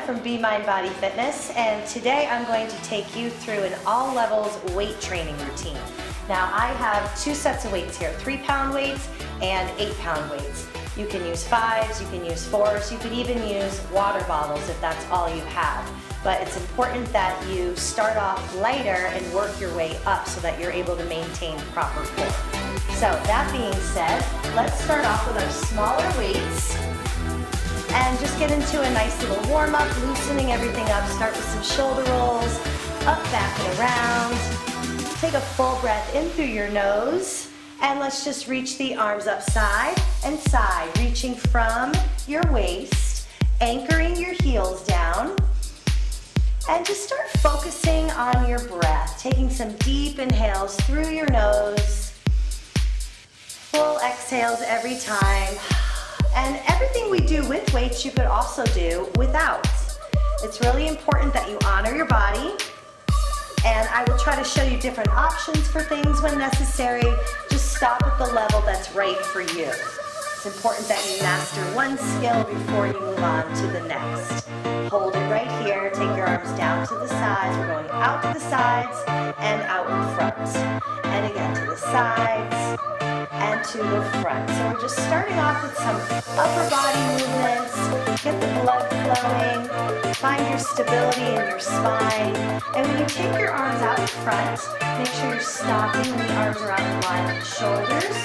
from Be Mind Body Fitness, and today I'm going to take you through an all levels weight training routine. Now I have two sets of weights here, 3-pound weights and 8-pound weights. You can use 5s, you can use 4s, you could even use water bottles if that's all you have. But it's important that you start off lighter and work your way up so that you're able to maintain proper form. So that being said, let's start off with our smaller weights and just get into a nice little warm up, loosening everything up. Start with some shoulder rolls, up, back, and around. Take a full breath in through your nose, and let's just reach the arms up side and side, reaching from your waist, anchoring your heels down, and just start focusing on your breath, taking some deep inhales through your nose, full exhales every time. And everything we do with weights, you could also do without. It's really important that you honor your body, and I will try to show you different options for things when necessary. Just stop at the level that's right for you. It's important that you master one skill before you move on to the next. Hold it right here, take your arms down to the sides. We're going out to the sides and out in front. And again to the sides and to the front. So we're just starting off with some upper body movements. Get the blood flowing. Find your stability in your spine. And when you take your arms out in front, make sure you're stopping when the arms are out in line with the shoulders.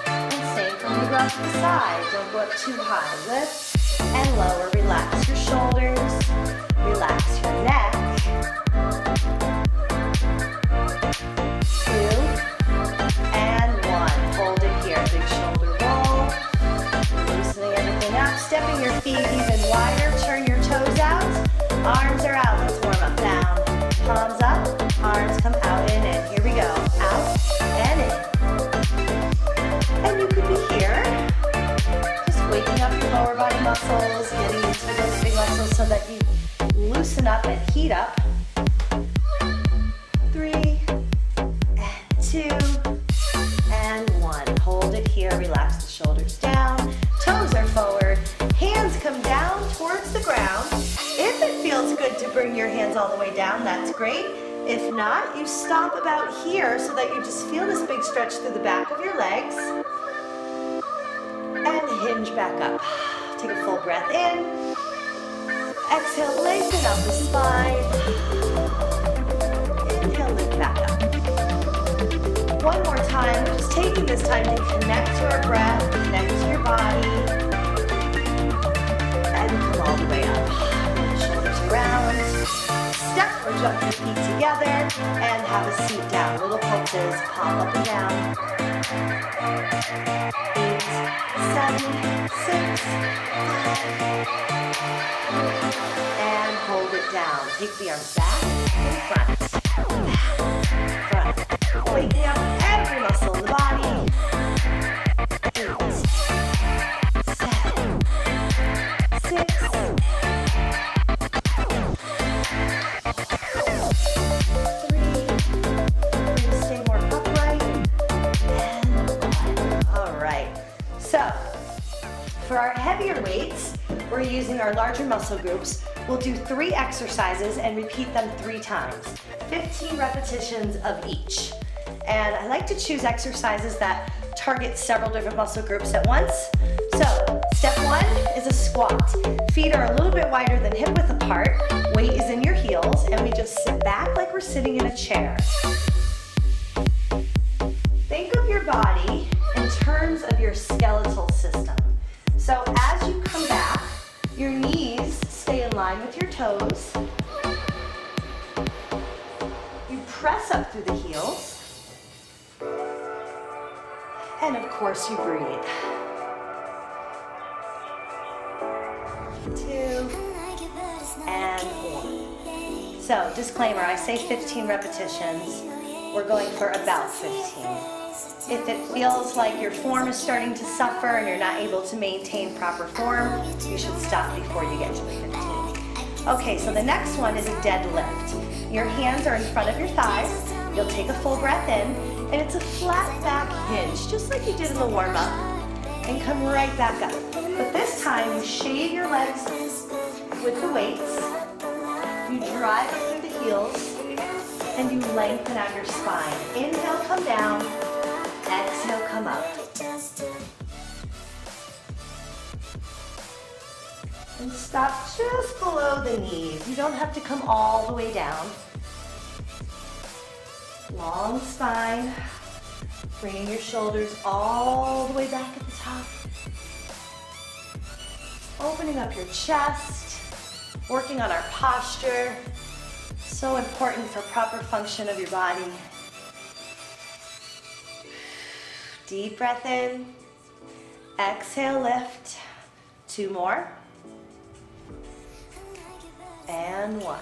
And same when you go out to the side. Don't go up too high. Lift and lower. Relax your shoulders. Relax your neck. 2 and 1. Hold it here. Big shoulder roll. Loosening everything up. Stepping your feet even wider. Turn your toes out. Arms are out. Let's warm up. Down. Palms up. Arms come out and in. Here we go. Out and in. And you could be here. Just waking up your lower body muscles. Getting into those big muscles so that you loosen up and heat up. 3 and 2 and 1. Hold it here. Relax the shoulders down. Toes are forward. Hands come down towards the ground. If it feels good to bring your hands all the way down, that's great. If not, you stop about here so that you just feel this big stretch through the back of your legs. And hinge back up. Take a full breath in. Exhale, lengthen up the spine. Inhale, lift back up. One more time. We're just taking this time to connect to our breath, connect to your body, and come all the way up. Roll the shoulders around. Step or jump your feet together, and have a seat down. Little pulses, pop up and down. 8, 7, 6, 5. And hold it down. Take the arms back and front. Front. Waking up every muscle in the body. 8, 7, 6, 3. Stay more upright. And 1. All right. So, for our heavier weights, we're using our larger muscle groups. We'll do 3 exercises and repeat them 3 times. 15 repetitions of each. And I like to choose exercises that target several different muscle groups at once. So, step 1 is a squat. Feet are a little bit wider than hip width apart. Weight is in your heels, and we just sit back like we're sitting in a chair. Think of your body in terms of your skeletal system. So as you come back, your knees stay in line with your toes. You press up through the heels. And of course you breathe. 2 and 1. So disclaimer, I say 15 repetitions. We're going for about 15. If it feels like your form is starting to suffer and you're not able to maintain proper form, you should stop before you get to the 15. Okay, so the next one is a deadlift. Your hands are in front of your thighs. You'll take a full breath in, and it's a flat back hinge, just like you did in the warm-up, and come right back up. But this time, you shave your legs with the weights. You drive it through the heels, and you lengthen out your spine. Inhale, come down. Exhale, come up. And stop just below the knees. You don't have to come all the way down. Long spine. Bringing your shoulders all the way back at the top. Opening up your chest. Working on our posture. So important for proper function of your body. Deep breath in. Exhale, lift. 2 more. And 1.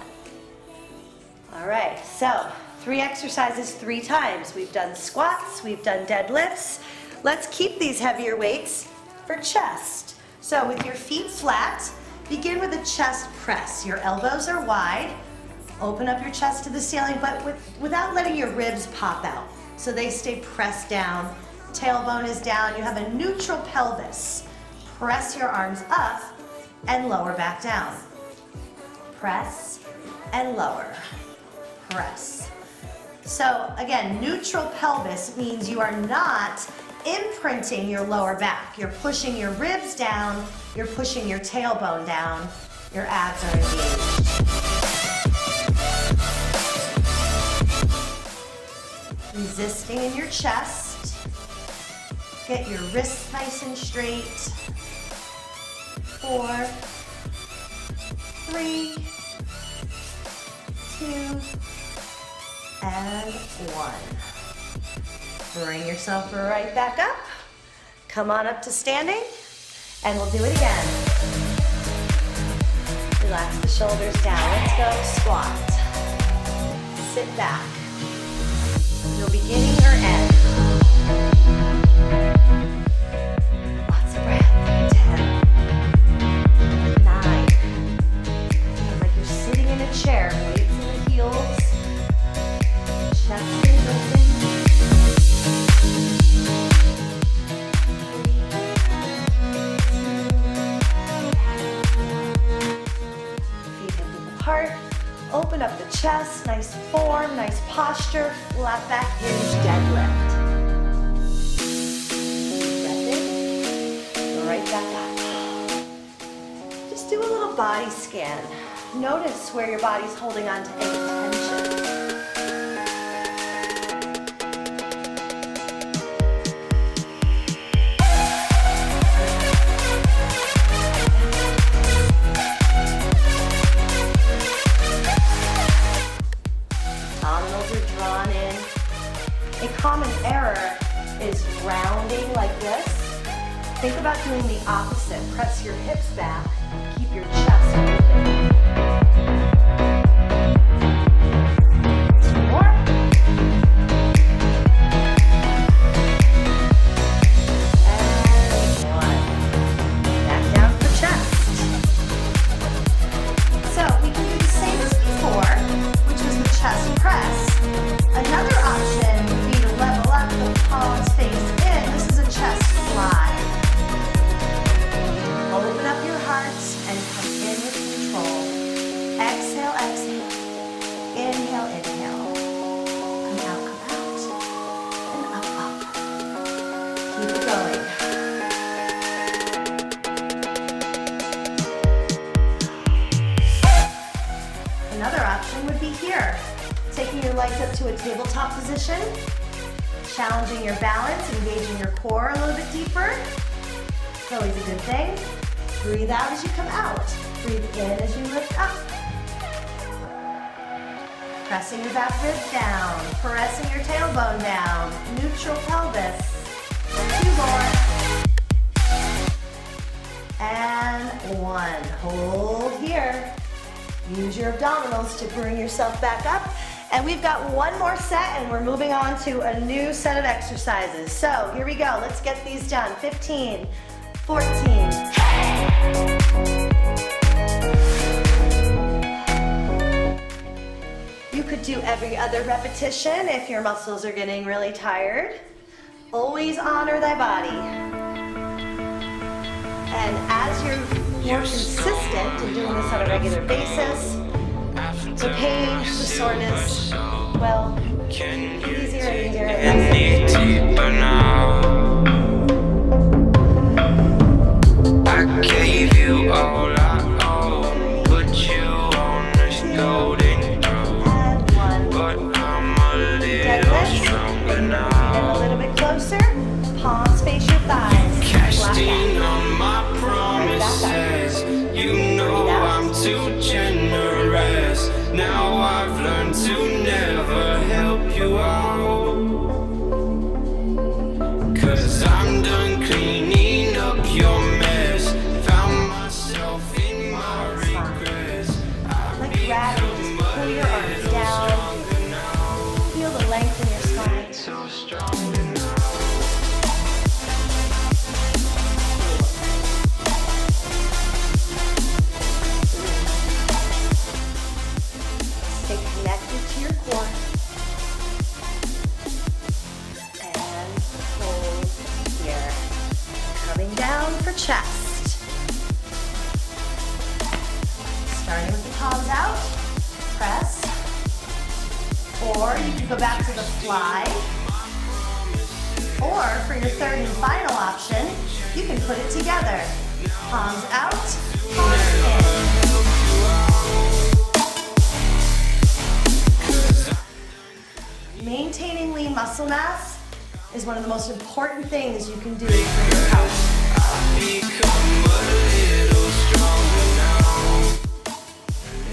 All right, so 3 exercises 3 times. We've done squats, we've done deadlifts. Let's keep these heavier weights for chest. So with your feet flat, begin with a chest press. Your elbows are wide. Open up your chest to the ceiling, but without letting your ribs pop out. So they stay pressed down. Tailbone is down. You have a neutral pelvis. Press your arms up and lower back down. Press and lower. Press. So again, neutral pelvis means you are not imprinting your lower back. You're pushing your ribs down. You're pushing your tailbone down. Your abs are engaged. Resisting in your chest. Get your wrists nice and straight. 4, 3, 2, and 1. Bring yourself right back up. Come on up to standing, and we'll do it again. Relax the shoulders down. Let's go squat. Sit back. No beginning or end. Lots of breath. 10, 9. Feel like you're sitting in a chair. Weights in the heels. Chest is open. 3, 2, feet hip width apart. Open up the chest, nice form, nice posture, flat back hinge deadlift. Breath in, right back up. Just do a little body scan. Notice where your body's holding on to any tension. Common error is rounding like this. Think about doing the opposite. Press your hips back, keep your chest open. 2 more. And 1. Back down for chest. So we can do the same as before, which was the chest press. Another option would be to level up the palms face in. This is a chest slide. Open up your hearts and come in with control. Exhale, exhale. Inhale, inhale. Come out, and up, up. Keep it going. Another option would be here. Taking your legs up to a tabletop position, challenging your balance, engaging your core a little bit deeper. It's always a good thing. Breathe out as you come out. Breathe in as you lift up. Pressing your back ribs down, pressing your tailbone down, neutral pelvis. 2 more. And 1. Hold here. Use your abdominals to bring yourself back up. And we've got 1 more set, and we're moving on to a new set of exercises. So here we go. Let's get these done. 15, 14. You could do every other repetition if your muscles are getting really tired. Always honor thy body. And as you're more consistent in doing this on a regular basis, the pain, the soreness, well, easier and easier and I gave you all I own, put you on this golden throne, but I'm a little stronger now. A little bit closer, palms face your thighs. Casting on my promises, you know I'm too generous. Now I've learned to never help you out, 'cause I'm done cleaning up your mess. Found myself in my regrets. Like gravity, just pull your arms down. Feel the length in your spine. So strong now. Stay connected to your core. And hold here. Coming down for chest. Starting with the palms out. Press. Or you can go back to the fly. Or for your third and final option, you can put it together. Palms out, palms in. Maintaining lean muscle mass is one of the most important things you can do for your health. I've become a little stronger now.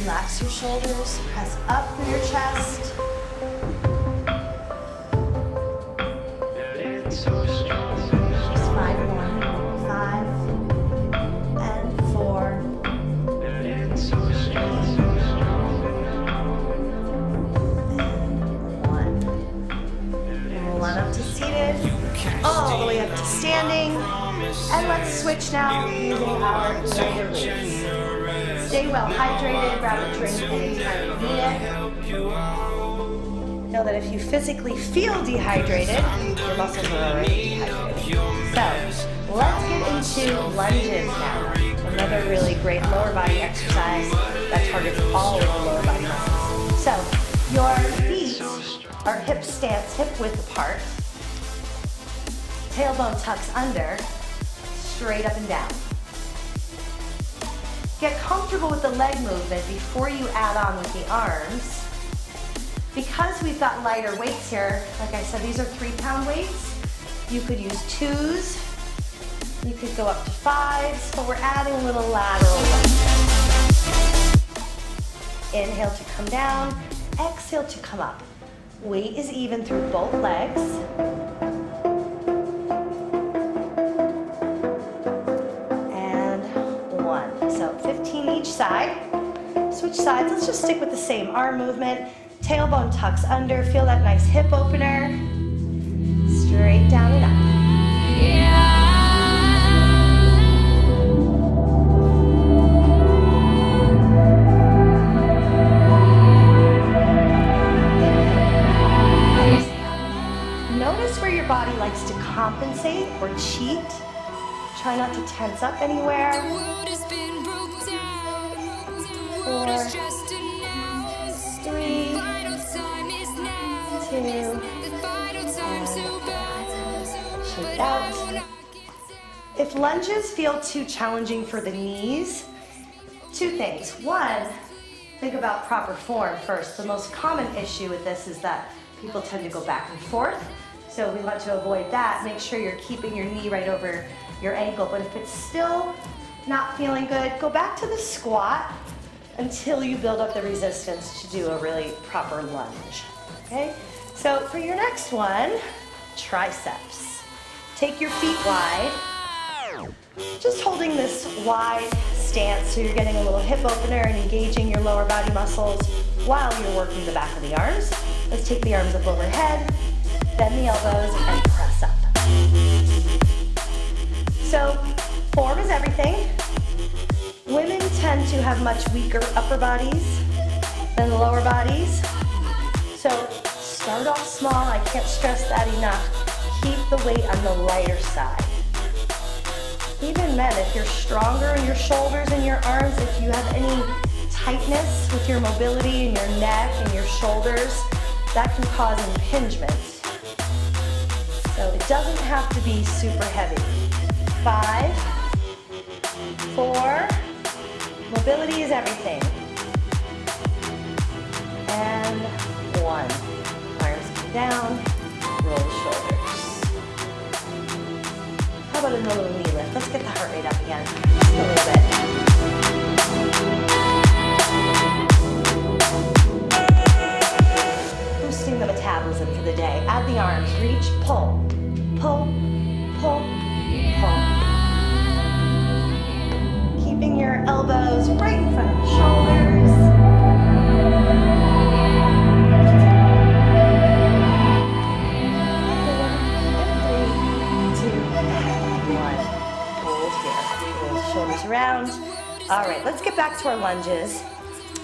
Relax your shoulders, press up through your chest. It's so strong. Just 5 more. 5 and 4. It's so strong. And 1. Roll on up to seated, all the way up to standing. And let's switch now using our lighter weights. Stay well hydrated, grab a drink anytime you need it. Know that if you physically feel dehydrated, your muscles are already dehydrated. So let's get into lunges now. Another really great lower body exercise that targets all of the lower body muscles. So your feet are hip stance, hip width apart. Tailbone tucks under, straight up and down. Get comfortable with the leg movement before you add on with the arms. Because we've got lighter weights here, like I said, these are 3-pound weights. You could use 2s. You could go up to 5s, but we're adding a little lateral. Inhale to come down, exhale to come up. Weight is even through both legs. And 1. So 15 each side. Switch sides. Let's just stick with the same arm movement. Tailbone tucks under. Feel that nice hip opener. Straight down and up. Notice where your body likes to compensate or cheat. Try not to tense up anywhere. 4, 3, 2, and shake out. If lunges feel too challenging for the knees, 2 things. 1, think about proper form first. The most common issue with this is that people tend to go back and forth. So we want to avoid that. Make sure you're keeping your knee right over your ankle. But if it's still not feeling good, go back to the squat until you build up the resistance to do a really proper lunge. Okay? So for your next one, triceps. Take your feet wide. Just holding this wide stance so you're getting a little hip opener and engaging your lower body muscles while you're working the back of the arms. Let's take the arms up overhead, bend the elbows, and press up. So, form is everything. Women tend to have much weaker upper bodies than the lower bodies. So, start off small. I can't stress that enough. Keep the weight on the lighter side. Even especially men, if you're stronger in your shoulders and your arms, if you have any tightness with your mobility in your neck and your shoulders, that can cause impingement. So it doesn't have to be super heavy. 5, 4, mobility is everything. And 1. Arms come down, roll the shoulders. How about another little knee lift? Let's get the heart rate up again. Just a little bit. Boosting the metabolism for the day. Add the arms, reach, pull, pull, pull, pull. Keeping your elbows right in front of the shoulders. 4, 3, 2, 1. Hold here. Roll the shoulders around. All right, let's get back to our lunges.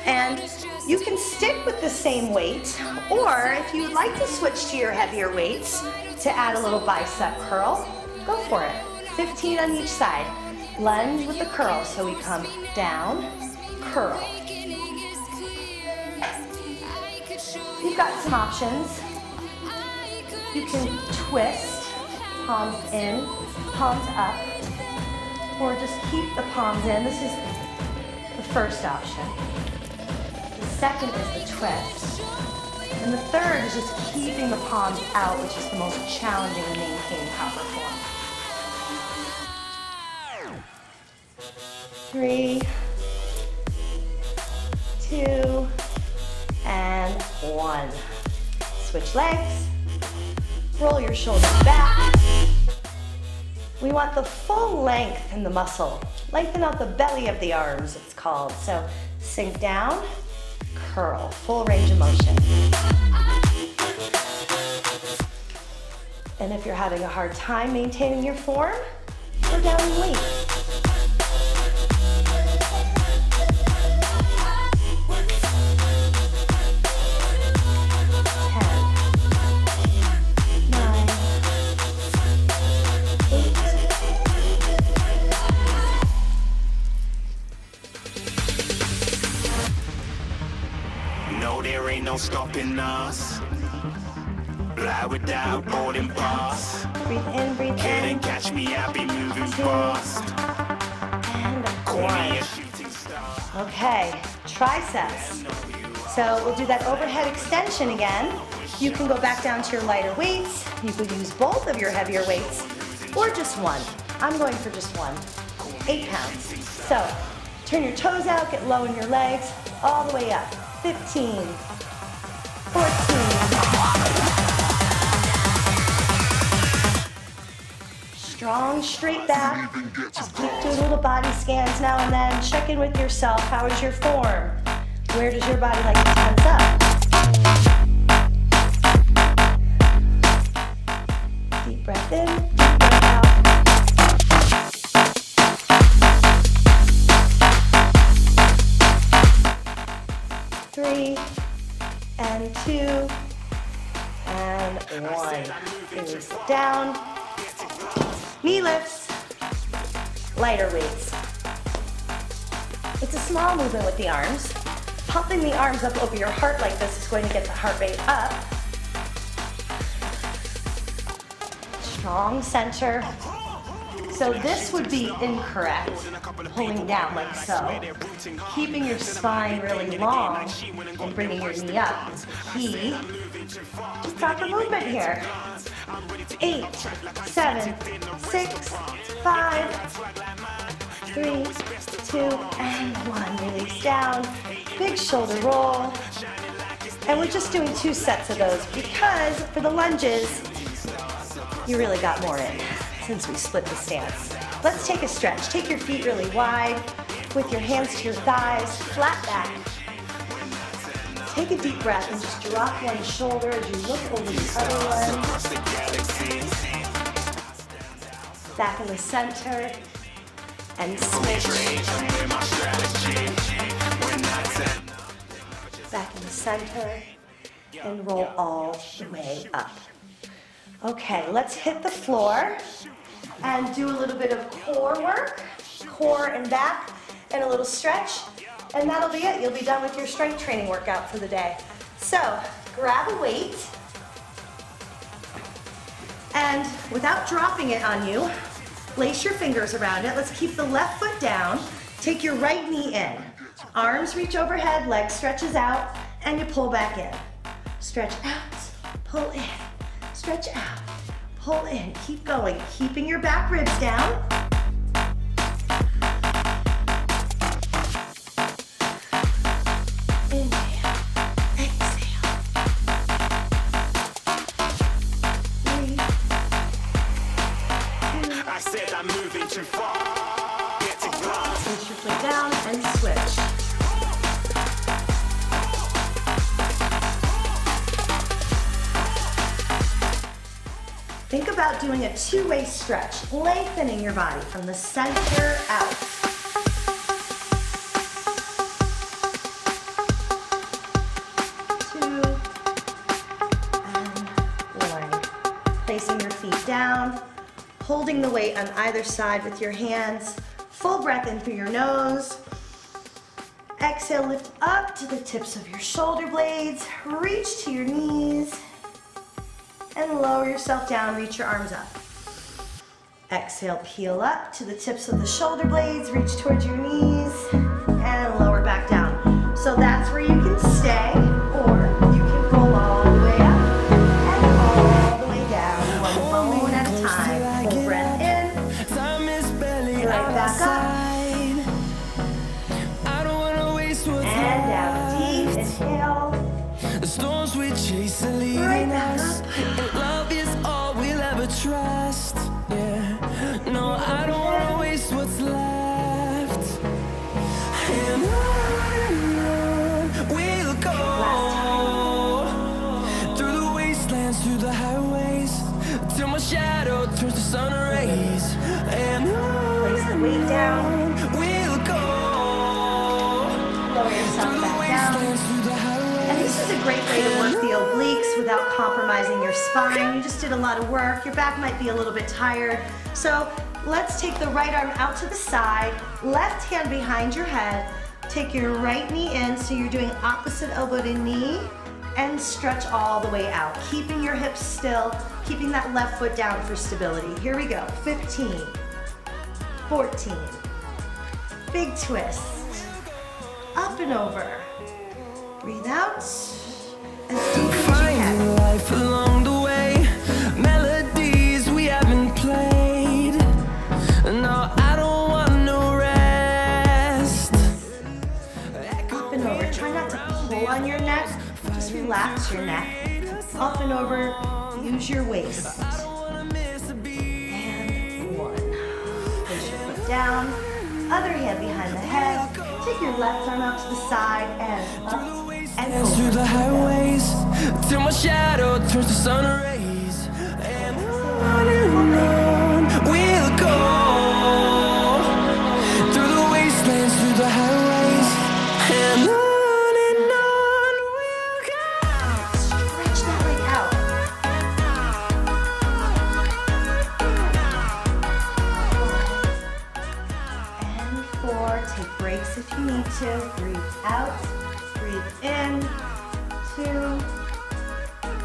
And you can stick with the same weight, or if you would like to switch to your heavier weights to add a little bicep curl, go for it. 15 on each side. Lunge with the curl, so we come down, curl. You've got some options. You can twist, palms in, palms up, or just keep the palms in. This is the first option. The second is the twist. And the third is just keeping the palms out, which is the most challenging to maintain proper form. 3, 2, and 1. Switch legs. Roll your shoulders back. We want the full length in the muscle. Lengthen out the belly of the arms, it's called. So sink down, curl, full range of motion. And if you're having a hard time maintaining your form, go down in weight. 10, 9, 8. No, there ain't no stopping us. Fly without boarding pass. Breathe in, breathe in. Can't catch me, I'll be moving fast. And Call me 1. a shooting star. Okay, triceps. So we'll do that overhead extension again. You can go back down to your lighter weights. You could use both of your heavier weights or just one. I'm going for just one. 8 pounds. So turn your toes out, get low in your legs, all the way up. 15, 14. Strong, straight back. Just keep doing little body scans now and then. Check in with yourself. How is your form? Where does your body like to tense up? Deep breath in, deep breath out. 3, and 2, and 1. Release it down. Knee lifts, lighter weights. It's a small movement with the arms. Pumping the arms up over your heart like this is going to get the heart rate up. Strong center. So this would be incorrect, pulling down like so. Keeping your spine really long and bringing your knee up. Key. Just proper movement here. 8, 7, 6, 5, 3, 2, and 1. Release down. Big shoulder roll. And we're just doing 2 sets of those because for the lunges, you really got more in since we split the stance. Let's take a stretch. Take your feet really wide with your hands to your thighs, flat back. Take a deep breath and just drop one shoulder as you look over the other one. Back in the center and switch. Back in the center and roll all the way up. Okay, let's hit the floor and do a little bit of core work, core and back, and a little stretch, and that'll be it. You'll be done with your strength training workout for the day. So, grab a weight, and without dropping it on you, place your fingers around it. Let's keep the left foot down. Take your right knee in. Arms reach overhead, leg stretches out, and you pull back in. Stretch out, pull in, stretch out, pull in. Keep going, keeping your back ribs down. Inhale, exhale. 3, 2. I said I'm moving too far. Get to glass. Place your foot down and switch. Think about doing a two-way stretch, lengthening your body from the center out. 2 and 1. Placing your feet down, holding the weight on either side with your hands. Full breath in through your nose. Exhale, lift up to the tips of your shoulder blades. Reach to your knees. And lower yourself down, reach your arms up. Exhale, peel up to the tips of the shoulder blades, reach towards your knees, and lower back down. So that's where you can stay, or you can roll all the way up and all the way down, one bone at a time. Full breath in, right back up, and down deep, inhale. The storms we chase are leading Right back us, up. and love is all we'll ever trust. Yeah, no, I don't wanna waste what's left. And on we'll go through the wastelands, through the highways, till my shadow turns to sun rays. And Place the weight down, on we'll go lower yourself through the back down. wastelands, through the highways. And this is a great way to work the obliques without compromising your spine. You just did a lot of work. Your back might be a little bit tired. So let's take the right arm out to the side, left hand behind your head. Take your right knee in, so you're doing opposite elbow to knee, and stretch all the way out, keeping your hips still, keeping that left foot down for stability. Here we go, 15, 14, big twist, up and over. Breathe out, as deep as you can. Finding life along the way, melodies we haven't played. No, I don't want no rest. Up and over, try not to pull on your neck, just relax your neck. Up and over, use your waist. And 1. Place your foot down, other hand behind the head. Take your left arm out to the side and up and Through over. the highways, till my shadow turns to sun rays. And on we'll go through the wastelands, through the highways. And on we'll go. Stretch that leg out. And 4, take breaks if you need to. Breathe out, breathe in, 2,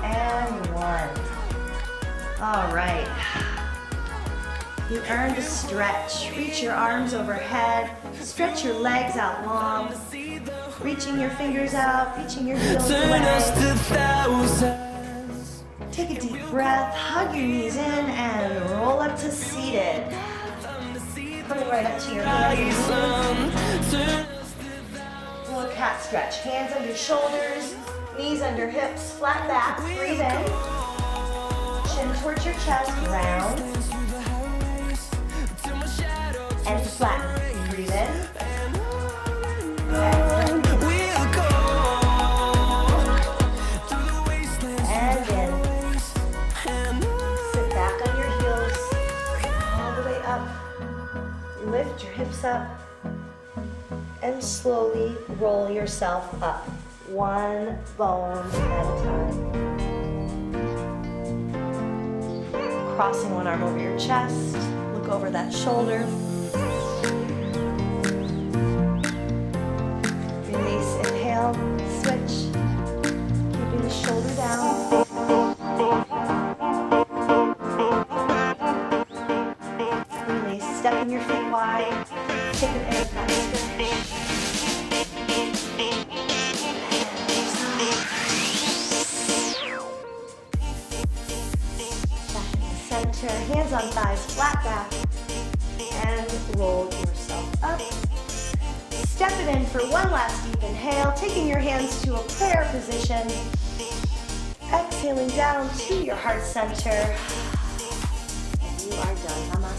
and 1. All right. You earned a stretch. Reach your arms overhead. Stretch your legs out long. Reaching your fingers out, reaching your heels turn us away. to thousands. Take a deep breath, hug your knees in, and roll up to seated. Coming right up to your hands. Little cat stretch. Hands under shoulders, knees under hips, flat back. Breathe in. Chin towards your chest, round. And flat. Breathe in. Exhale. And in. Sit back on your heels, all the way up. Lift your hips up and slowly roll yourself up, one bone at a time. Crossing one arm over your chest, look over that shoulder. Release, inhale, switch, keeping the shoulder down. Release, stepping your feet wide, take an air press. Center, hands on thighs, flat back, and roll yourself up. Step it in for one last deep inhale, taking your hands to a prayer position. Exhaling down to your heart center. And you are done. Namaste.